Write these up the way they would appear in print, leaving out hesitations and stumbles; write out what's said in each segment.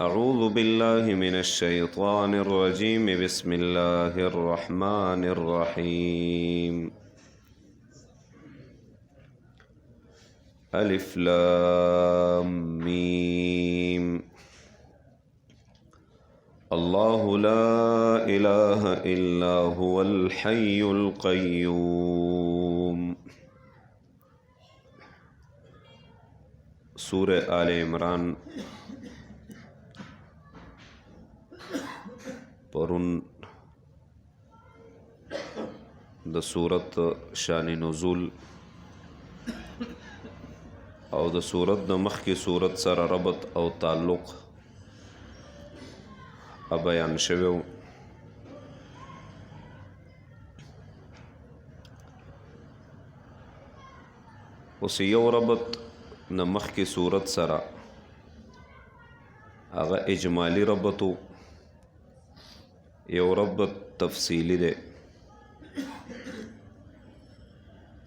أعوذ بالله من الشيطان الرجيم بسم الله الرحمن الرحيم ألف لام ميم الله لا إله إلا هو الحي القيوم سورة آل عمران پرون د سورت شان نزول او د سورت د مخکې سورت سره ربط او تعلق بیان شوی اوس یو ربط د مخکې سورت سره هغه اجمالی ربطو یو ربط تفصیلی ده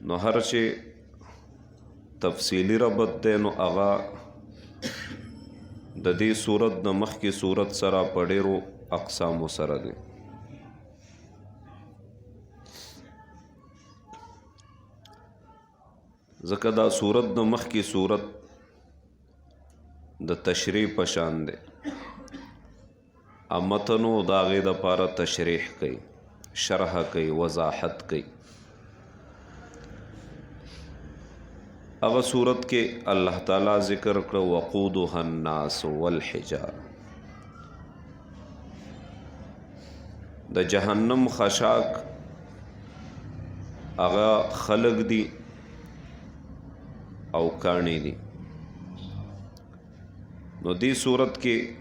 نو هر چی تفصیلی ربط ده نو اغا د دې صورت د مخکې صورت سره په ډېرو اقسامو سره ده ځکه دا صورت د مخکې صورت د تشریح په شان ده امتنو داغه د پاره تشریح کوي شرح کوي وضاحت کوي هغه صورت کې الله تعالی ذکر کړ وقودها الناس والحجار د جهنم خشاک هغه خلق دي او کانی دي نو دی صورت کې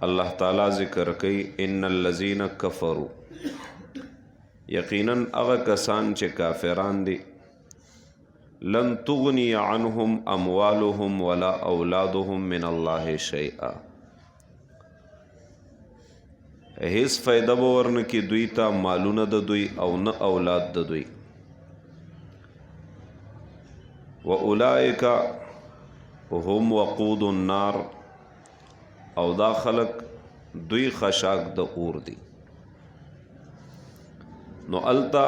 اللہ تعالی ذکر کئی ان الذین کفروا یقیناً اغا کسان چه کافران دی لن تغنی عنهم اموالهم ولا اولادهم من اللہ شیئا هیڅ فائدہ باورن کی دوی تا مالون د دوی او نه اولاد د دوی و اولئک هم وقود النار او دا خلق دوی خشاک د اور دی نو التا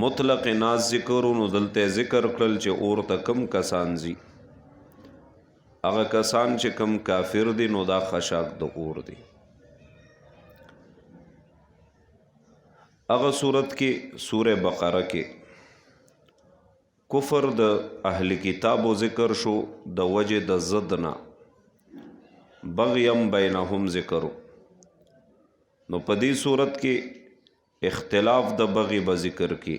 مطلق ناز ذکرو نو دلته ذکر کړل چې اور ته کم کسان زی هغه کسان چې کم کافر دی نو دا خشاک د اور دی هغه صورت کې سوره بقره کې کفر د اهل کتابو ذکر شو د وجه د ضدنا بغیم بینهم ذکرو نو په دې صورت کې اختلاف د بغي به ذکر کې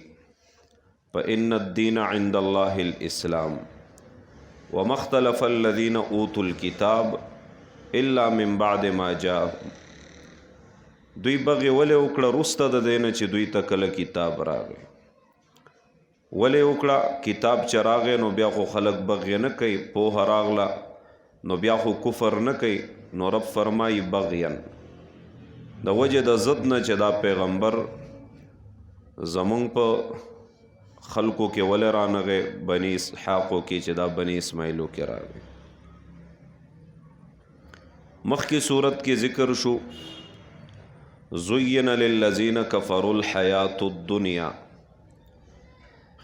فإن الدین عند الله الاسلام وما اختلف الذين اوتوا الكتاب الا من بعد ما جاءهم دوی بغي ولې وکړه رسته د دینه چې دوی ته کله کتاب راغی ولې وکړه کتاب چې راغی نو بیا خو خلق بغي نه کوي پوهه راغله نو بیا خو کفر نه کوي نو رب فرمایي بغیان د وجه د ضد نه چې دا پیغمبر زمونږ په خلقو کې ولې رانغی بني اسحاقو کې چې دا بني اسماعیلو کې راغی مخکې صورت کې ذکر شو زین للذین کفروا الحیات الدنیا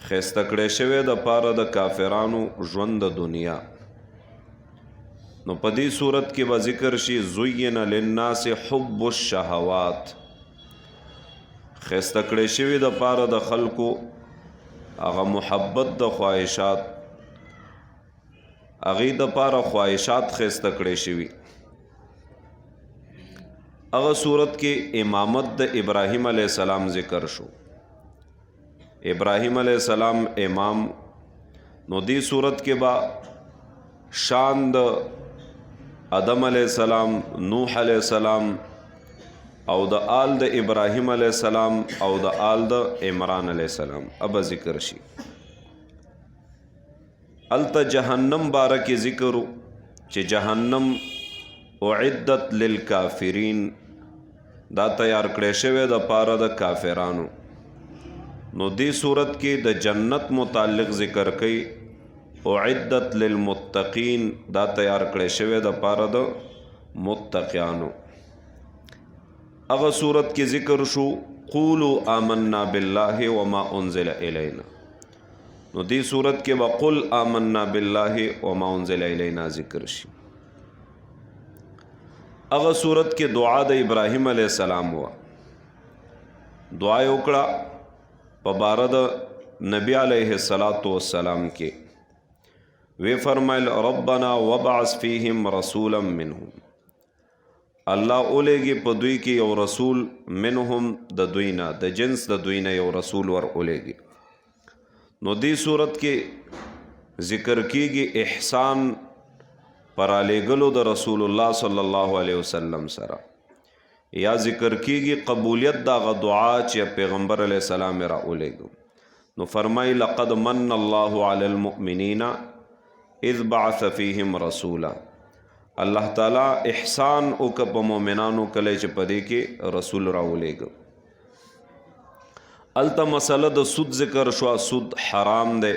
خسته کړی شوی د پاره د کافرانو ژوند د دنیا نو په دې صورت کې به ذکر شي زین للناس حب الشهوات خسته کړی شوی د پاره د خلکو هغه محبت د خواهشات هغې د پاره خواهشات خسته کړی شوي هغه صورت کې امامت د ابراهیم علیه السلام ذکر شو ابراهیم علیه السلام امام نو دې صورت کې با شان د آدم علیہ السلام نوح علیہ السلام او د آل د ابراہیم علیہ السلام او د آل د عمران علیہ السلام اب ذکر شي التا جہنم بارک ذکرو چې جہنم اعدت للکافرین دا تیار کړی شوی د پاره د کافرانو نو دې صورت کې د جنت متعلق ذکر کړي اعدت للمتقین دا تیار کړی شوی د پاره د متقیانو. هغه صورت کې ذکر شو قولوا آمنا بالله وما انزل الینا، نو دی صورت کې وقل آمنا بالله وما انزل الینا ذکر شي. هغه صورت کې دعا د ابراهیم علیه السلام وا دعا وکړه په باره د نبی علیه السلام کې وی فرمایل ربنا وبعث فیهم رسولا منهم، الله اولیږي په دوی کې یو رسول منهم د دوی نه، د جنس د دوی نه یو رسول ور اولیږي. نو دی صورت کې ذکر کیږي احسان پر علیګلو د رسول الله صلی الله علیه وسلم سره، یا ذکر کیږي قبولیت دا غ دعا چې پیغمبر علیه السلام را اولیږي. نو فرمای لقد من الله علی المؤمنین اذ بعث فیهم رسولا، الله تعالی احسان وک په مؤمنانو کله چې پدې کې رسول را اولیږي. الته مسله د سود ذکر شو، سود حرام دی.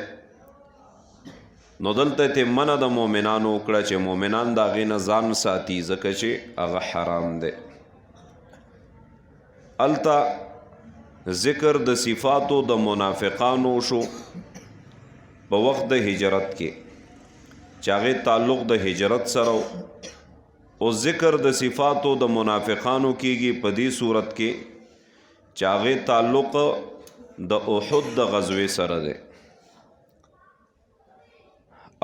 نو دلته ته منع د مؤمنانو وکړه چې مؤمنان د هغې نه ځان ساتي ځکه چې هغه حرام دی. الته ذکر د صفاتو د منافقانو شو په وخت د هجرت کې چې هغې تعلق د هجرت سره او ذکر د صفاتو د منافقانو کېږي په دې صورت کې چې هغې تعلق د احد د غزوې سره دی.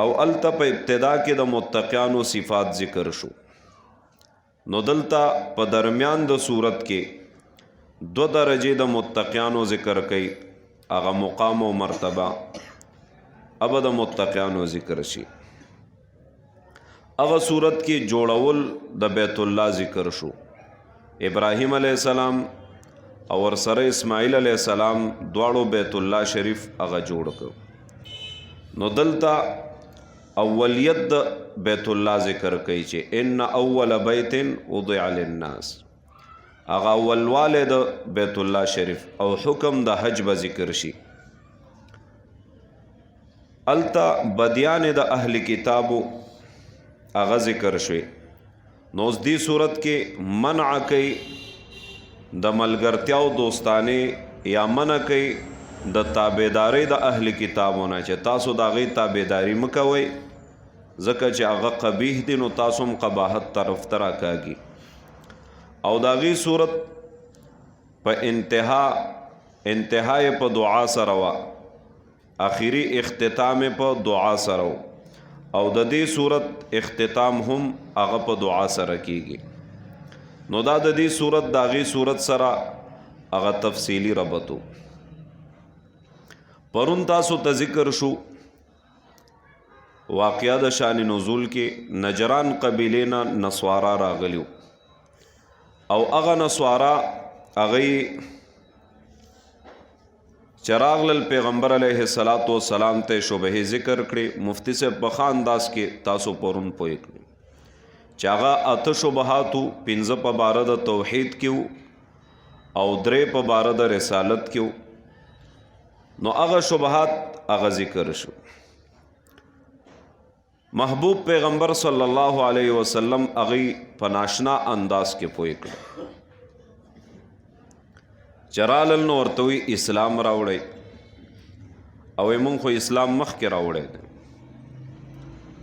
او الته په ابتدا کې د متقیانو صفات ذکر شو. نو دلته په درمیان د صورت کې 2 درجې د متقیانو ذکر کوي، هغه مقام او مرتبه اب د متقیانو ذکر شي. هغه صورت کې جوړول د بیت الله ذکر شو، ابراهیم علیه السلام او ورسره اسماعیل علیه السلام دواړو بیت الله شریف هغه جوړ کړ. نو دلته اولیت د بیت الله ذکر کوي چې ان اول بیت وضع للناس، هغه اولواله د بیت الله شریف او حکم د حج به ذکر شي. التا بدیان د اهل کتابو هغه ذکر شوی. نو دی صورت کې منع کوي د ملګرتیا او دوستانه یا منع کوي د تابعداري د اهل کتابونه چې تاسو د هغې تابعداري مه کوئ ځکه چې هغه قبیح دی، نو تاسو هم قباحت طرف ته راکاږي. او د هغې صورت په انتهای په دعا سره وه، آخري اختتام په دعا سره و، او د دې صورت اختتام هم هغه په دعا سره کیږي. نو دا د دې صورت د هغې صورت سره هغه تفصیلی ربط و. پرون تاسو ته ذکر شو واقعه د شان نزول کې نجران قبیلې نه نسوارا راغلیو، او هغه نسوارا هغې چراغل پیغمبر علیه السلام ته شبهې ذکر کړي. مفتی صاحب په ښه انداز کې تاسو پرون پوه کړي چې هغه 8 شبهاتو، 15 په باره د توحید کې او 3 په باره د رسالت کې. نو هغه شبهات هغه ذکر شو. محبوب پیغمبر صلی الله علیه وسلم هغې په ناشنا انداز کې پوه کړي. چرالل نو ورته وی اسلام راوړی، او مونږ خو اسلام مخکې راوړی دی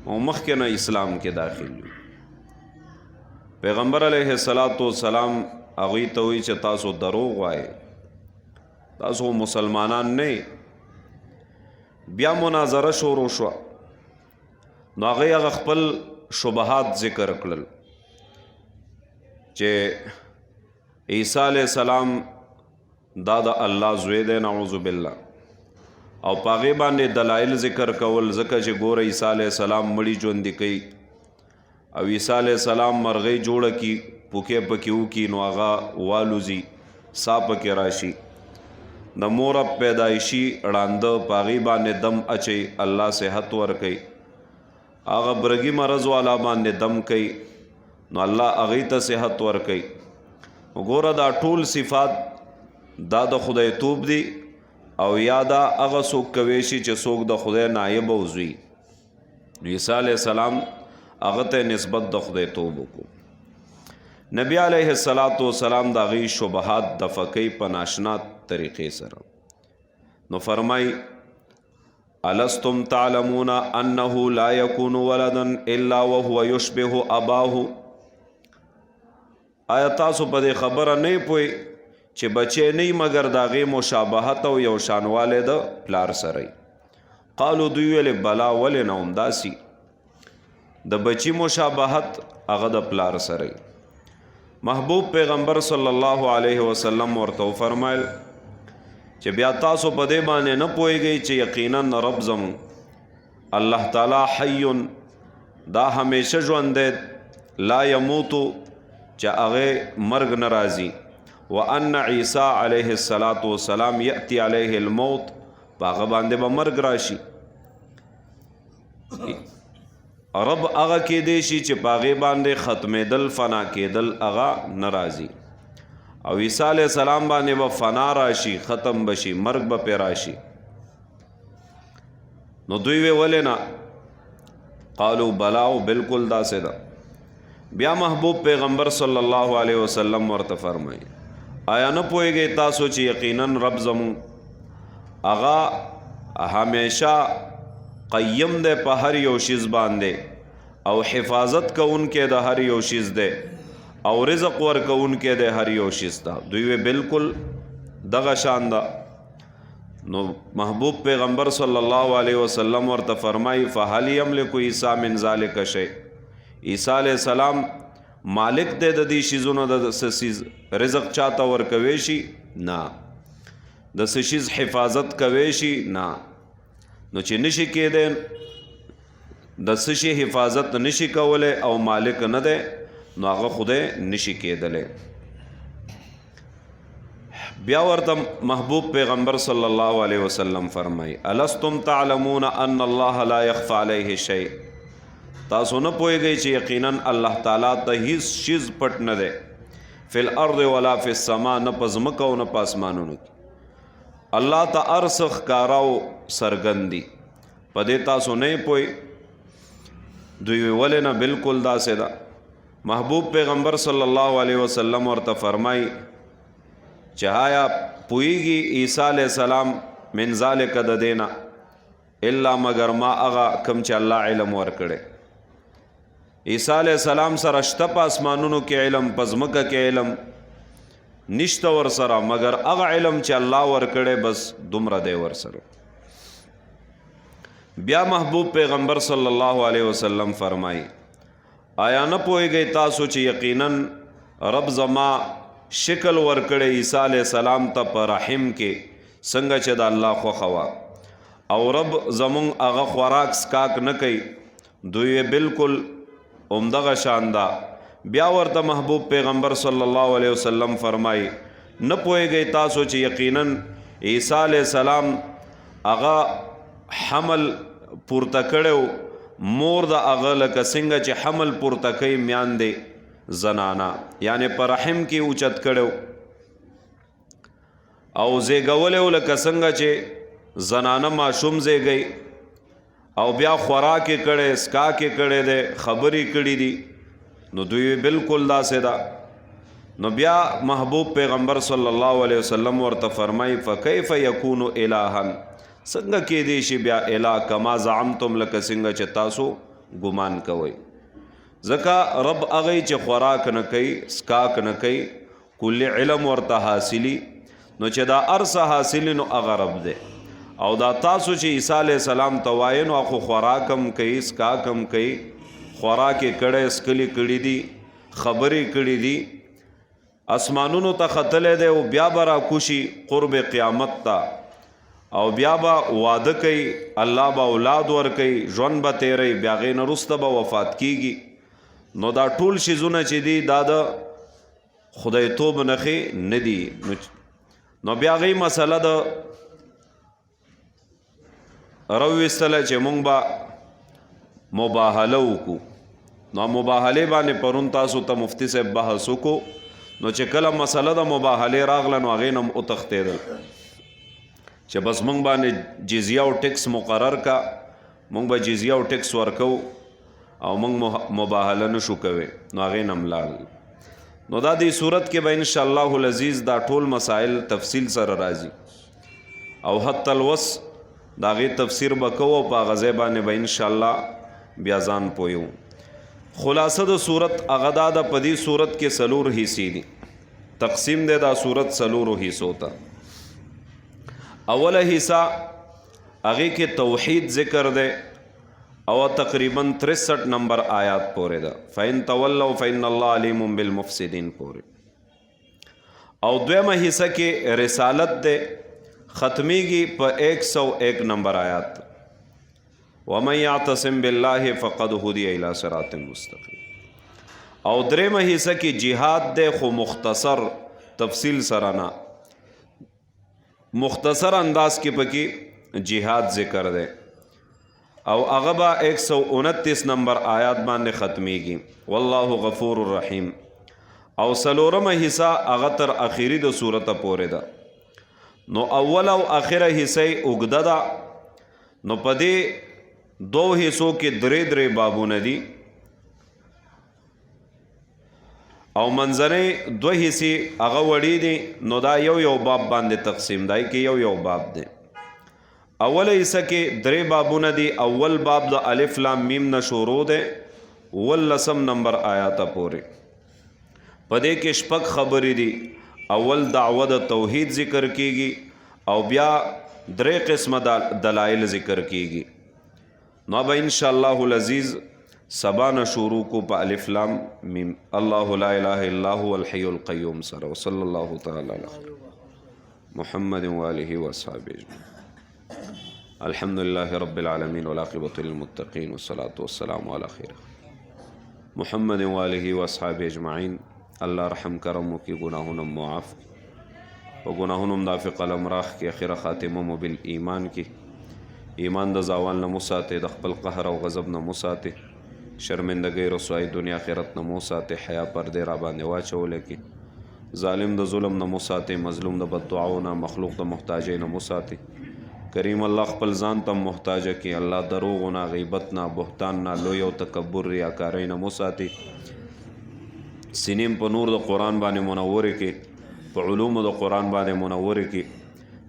او مخکې نه اسلام کې داخل یو. پیغمبر علیه السلام هغوی ته وی چې تاسو دروغ وایئ، تاسو مسلمانان نه. بیا مناظره شروع شوه. نو هغې هغه خپل شبهات ذکر کړل چې عیسی علیه السلام دا د الله زوی دی، نعوذ بالله، او په هغې باندې دلایل ذکر کول ځکه چې ګوره عیسی علیه السلام مړي ژوندي کوي، او عیسی علیه السلام مرغۍ جوړه کي پوکې پکې وکي نو هغه والوځي، سا پکې راشي، د مور پیدایشي ړانده په هغې باندې دم اچي، الله صحت ورکوي، هغه برګي مرض والا باندې دم کوي نو الله هغې ته صحت ورکوي. وګوره دا ټول صفات دا د خدای توب دی، او یا دا هغه څوک کوی شي چې څوک د خدای نایب او زوی. عیسی علیہ السلام هغه ته نسبت د خدای توب وکړو. نبی علیه السلام د هغې شبهات دفع کوي په ناشنا طریقې سره. نو فرمای الستم تعلمون انه لا يكون ولدا الا وهو يشبه اباه. آیا تاسو په دې خبره نه پوي چې بچی نه مګر د هغې مشابهت او یو شانوالی د پلار سره. قالو دوی ویلې بلا ولې نه همداسې د بچی مشابهت هغه د پلار سره. محبوب پیغمبر صلی الله علیه وسلم ورته فرمایل چې بیا تاسو په دې باندې نه پوهیږئ چې یقینا رب زمون الله تعالی حی دا همیشه ژوندی لا یموتو چې هغې مرګ نه راځي وان عیسی علیه السلام یأتی علیه الموت په هغه باندې به مرګ راشي. رب هغه کې دی شي چې په هغې باندې ختمېدل فنا کېدل هغه نه راځي او عیسی علیه السلام باندې به فنا راشي ختم بشي مرګ به پې راشي. نو دوی وی ولې نه؟ قالو بلاو بالکل داسې ده. بیا محبوب پیغمبر صلی الله علیه وسلم ورته فرمایي آیا نه پوهیږئ تاسو چې یقینا رب زمون هغه همیشه قیم دی په هر یو شیز باندې او حفاظت کوونکی د هر یو شیز دی او رزق ورکوونکی دی هر یو شیز ته. دوی وی بالکل دغه شان ده. نو محبوب پیغمبر صلی الله علیه وسلم ورته فرمایي فهل یملک عیسی من ذلک شیء. عیسی علیه السلام مالک دی د دې شیزونو د څه شیز رزق چاته ورکوي شي؟ نه. د څه شیز حفاظت کوي شي؟ نه. نو چې نشي کېدی د څه شي حفاظت نشي کولی او مالک نه دی نو هغه خدای نشي کېدلی. بیا ورته محبوب پیغمبر صلی الله علیه وسلم فرمایي الستم تعلمون ان الله لا يخفى عليه شيء. تاسو نه پوهیږئ چې یقینا الله تعالی ته هیڅ شیز پټ نه دی فی الارض ولا فی السما، نه په ځمکه او نه په اسمانونو کې. الله ته هر څه ښکاره او څرګند دي په دې تاسو نه پوهئ. دوی ولې نه بالکل داسې ده. محبوب پیغمبر صلی الله علیه وسلم ورته فرمایي چې آیا پوهیږي عیسی علیه السلام من ذالک د دې نه الا مگر ما هغه کوم چې الله علم ورکړی. عیسی علیه السلام سره شته په اسمانونو کې علم په ځمکه کې علم نشته ور سره مگر هغه علم چې الله ورکړی بس دومره دی ور سره. بیا محبوب پیغمبر صلی الله علیه وسلم فرمایي آیا نه پوهیږئ تاسو چې یقینا رب زما شکل ورکړی عیسی علیه السلام ته په رحم کې څنګه چې د الله خوښه وه او رب زمونږ هغه خوراک سکاک نه کوي. دوی بالکل همدغه شان ده. بیا ورته محبوب پیغمبر صلی الله علیه وسلم فرمایي نه پوهیږئ تاسو چې یقینا عیسی علیه السلام هغه حمل پورته کړی مور د هغه لکه څنګه چې حمل پورته کوي میاندې زنانا یعنی په رحم کې اوچت کړی او زیږولی لکه څنګه چې زنانه ماشوم زیږی او بیا خوراک یې کړی سکاک یې کړی دی خبرې کړي دي. نو دوی بالکل داسې ده. نو بیا محبوب پیغمبر صلی الله علیه وسلم ورته فرمایي فکیف یکون الها، څنګه کېدی شي بیا الہ کما زعمتم لکه څنګه چې تاسو ګمان کوئ. ځکه رب هغه چې خوراک نه کوي سکاک نه کوي کل علم ورته حاصلی نو چې دا ارسه حاصلی نو هغه رب دی. او دا تاسو چې عیسی علیه السلام ته وایي نو خو خوراکم کوي سکاکم کوي خوراک یې کړی سکلی کړي دي خبرې کړي دي اسمانونو ته ختلی دی او بیا به راکوشي قرب قیامت ته او بیا به واده کوي الله به اولاد ورکوي ژوند به تیری بیا هغې نه وروسته به وفات کیږي. نو دا ټول شیزونه چې دي دا د خدایتوب نښې نه دي. نو بیا هغې مسله د راویستله چې مونږ به مباهله وکړو. نو مباهلې باندې پرون تاسو ته مفتی صاحب بحث وکړو. نو چې کله مسله د مباهلې راغله نو هغې نه م وتښتېدل چې بس مونږ باندې جزیه او ټیکس مقرر کا مونږ به جزیه او ټیکس ورکو او مونږ مباهله نشو کوي، نو هغې نه ملال. نو دا دې صورت کې به انشاءالله العزیز دا ټول مسائل تفصیل سره راځي او حتی الوس د هغې تفسیر به کوو او په هغه ځای باندې به انشاءالله بیا ځان پویو. خلاصه د صورت هغه دا ده، په دې صورت کې 4 حصې دي، تقسیم دی دا صورت 4 حصو ته. اوله حصہ هغې کې توحید ذکر دی او تقریبا 63 نمبر آیات پورې ده، فإن تولوا فإن الله علیم بالمفسدین پورې. او دویمه حصہ کې رسالت دی، ختمیږي په 101 نمبر آیات، ومن یعتصم بالله فقد هدی الی صراط مستقیم. او دریمه حصہ کې جهاد دی، خو مختصر تفصیل سره نه، مختصر انداز کې پکې جهاد ذکر دی او هغه به 129 نمبر آیات باندې ختمیږي، والله غفور الرحیم. او 4مه حصہ هغه تر اخیری د صورته پورې ده. نو اول او اخره حصہ اوږده ده، نو په دې 2 حصو کې 3 بابونه دي او منځنۍ 2 حصې هغه وړي دي، نو دا یو باب باندې تقسیم دی کې یو باب دی. اوله حصہ کې 3 بابونه دي. اول باب د الف لام میم نه شروع دی 19 نمبر آیات پورې. په دې کې 6 خبرې دي. اول دعوه د توحید ذکر کیږي او بیا 3 قسمه دلایل ذکر کیږي. نو به ان شاء الله العزیز سبانه شروع کو په الف لام میم. الله لا اله الا هو الحي القيوم سره. وصلی الله تعالی علی محمد و آله و اصحابہ اجمعین. الحمد لله رب العالمین والعاقبۃ للمتقین والصلاة والسلام علی خیر محمد و آله و اصحابہ اجمعین. الله رحم کرم وکي، گناهونه معاف او گناهونه مدافع قلم راخ کې، اخره خاتمه مو بالایمان کې، ایمان د زوال نه مساته، د خپل قهر او غضب نه مساته، شرمندګۍ رسوایی دنیا آخرت نه مساته، حیا پردې را باندې واچولی کې، ظالم د ظلم نه مساته، مظلوم د بددعاو نه، مخلوق د محتاجۍ نه مساته. کریم الله خپل ځان ته محتاجه کې، الله دروغو نه، غیبت نه، بهتان نه، لوی او تکبر ریاکارۍ نه مساته. سینیم په نور د قرآن باندې منورې کې، په علومو د قرآن باندې منورې کې،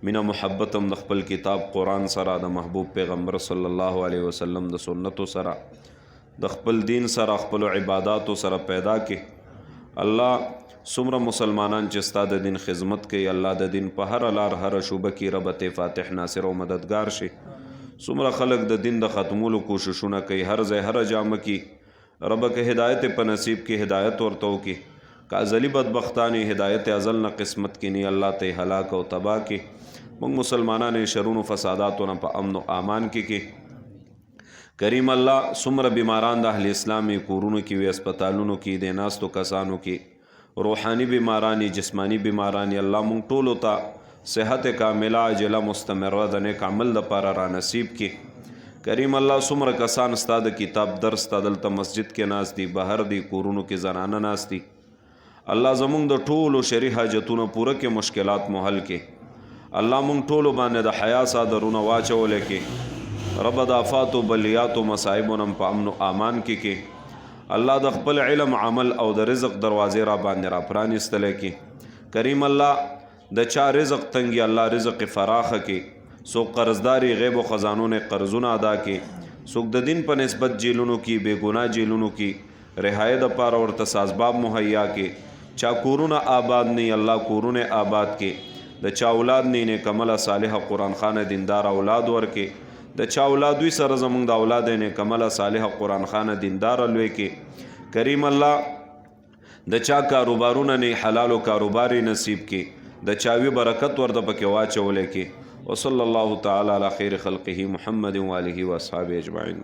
مینه محبت هم د خپل کتاب قرآن سره، د محبوب پیغمبر صلی الله علیه وسلم د سنتو سره، د خپل دین سره، خپل عباداتو سره پیدا کې. الله څومره مسلمانان چې ستا د دین خدمت کوي، الله د دین په هر لار هر شوبه کې رب فاتح ناصر او مددگار شي. څومره خلق د دین د ختمولو کوششونه کوي، هر ځای هر جامه کې رب که هدایت په نصیب کې هدایت ورته وکړي، که ازلی بدبختانی هدایت ازل نه قسمت کې نی، الله ته هلاک او تباه کې. موږ مسلمانان شرونو فساداتو نه په امن او امان کې. کریم الله څومره بیماران د اهل اسلامي کورونو کې وي، اسپتالونو کې د ناستو کسانو کې، روحانی بیمارانی، جسمانی بیمارانی، الله مونږ ټولو ته صحت کامله عاجله مستمره د نیک عمل لپاره را نصیب کې. کریم الله څومره کسان ستا د کتاب درس ته دلته مسجد کې ناست دي، بهر دي، کورونو کې زنانه ناست دي، الله زمونږ د ټولو شرعي حاجتونو پوره کې، مشکلات مو حل کې. الله مونږ ټولو باندې د حیا څادرونه واچولی کې، رب د آفاتو بلیاتو مصائبو نه په امن و امان کې. الله د خپل علم عمل او د رزق دروازې را باندې را پرانستلی کې. کریم الله د چا رزق تنګي، الله رزق فراخه کې. څوک قرضداري غیب و خزانو نه قرضونه ادا کې، څوک د دین په نسبت جیلونو کې، بے ګناه جیلونو کې رهایی د پاره ورته سازباب مهیا کې. چا کورونه آباد نه، الله کورونه آباد کې. د چا اولاد نه، نیک عمله صالحه قرآن خانه دیندار اولاد ورکې. د چا اولاد وي سره زمونږ د اولاد نیک عمله صالحه قرآن خانه دیندار لوی کې. کریم الله د چا کاروبارونه نه، حلالو کاروباري نصیب کې، د چاوي برکت ورته پکې واچولی کې. وصلی الله تعالی علی خیر خلقه محمد و آله و اصحابہ اجمعین.